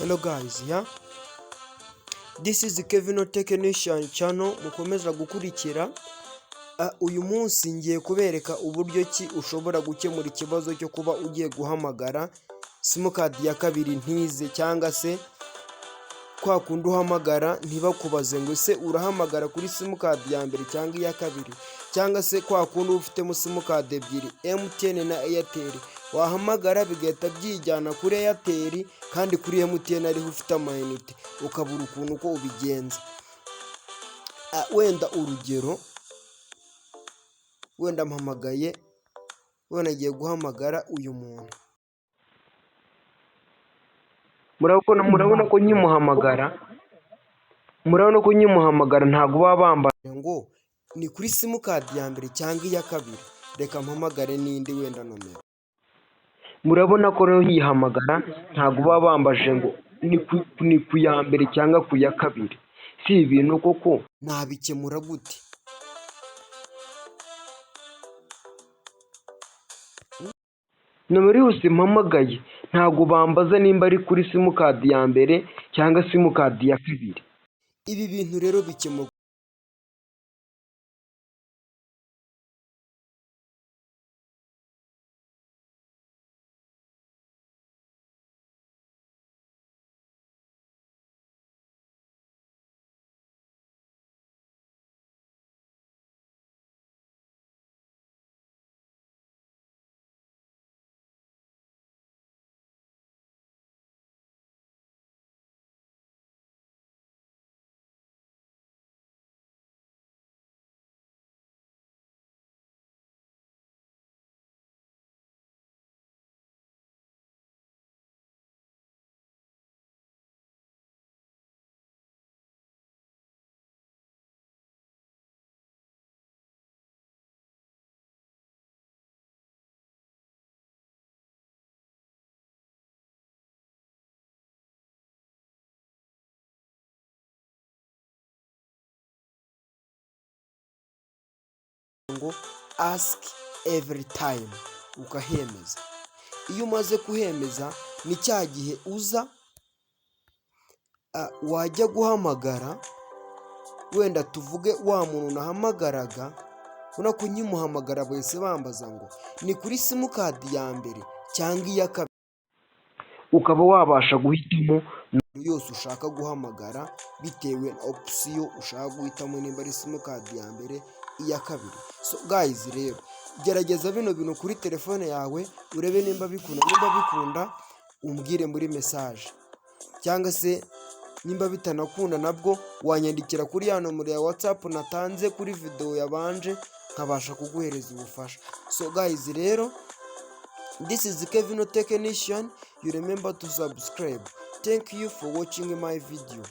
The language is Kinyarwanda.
Hello guys, yeah, this is Kevin Technician channel mukomeza gukurikira. Uyu munsi ngiye kubereka uburyo ki ushobora gukemura ikibazo cyo kuba ugiye guhamagara simukadi ya kabiri ntize, cyangwa se kwa kundi uhamagara ntibakubaze ngo se urahamagara kuri simukadi ya mbere cyangwa iya kabiri, cyangwa se kwa kundi ufitemo simukadi ebyiri MTN na Airtel, wahamagara bigahita byijyana kuri Airtel kandi kuri MTN ariho ufite amayinite ukabura ukuntu uko ubigenza. Wenda urugero, wenda mpamagaye, wenda agiye guhamagara uyu muntu, murabona ko nyimuhamagara ntabwo baba bambaye ngo ni kuri simukadi ya mbere cyangwa iya kabiri, reka mpamagare n'indi wenda nomero. Murabona ko rero yihamagara ntabwo baba bambaje ngo ni ku ya mbere cyangwa ku ya kabiri. Si ibintu koko nabikemura gute? Nomero yose mpamagaye ntabwo bambaza nimba ari kuri simukadi ya mbere cyangwa simukadi ya kabiri. Ibi bintu rero bikemurwa ngo ask every time, ukahemeza. Iyo umaze kuhemeza ni cya gihe uza wajya guhamagara, wenda tuvuge wa muntu nahamagaraga, ubona ko nkimuhamagara bose bambaza ngo ni kuri simukadi ya mbere cyangwa iya kabiri, ukaba wabasha guhitamo yose ushaka guhamagara bitewe na opsiyo ushaka guhitamo, nimba ari simukadi ya mbere, iya kabiri. So guys, rero gerageza bino bintu kuri telefone yawe urebe nimba bikunda umbwire muri message, cyangwa se nimba bitanakunda nabwo wanyandikira kuri ya nomero ya WhatsApp natanze kuri video yabanje nkabasha kuguhereza ubufasha. So guys, rero this is Kevin Technician. You remember to subscribe. Thank you for watching my video.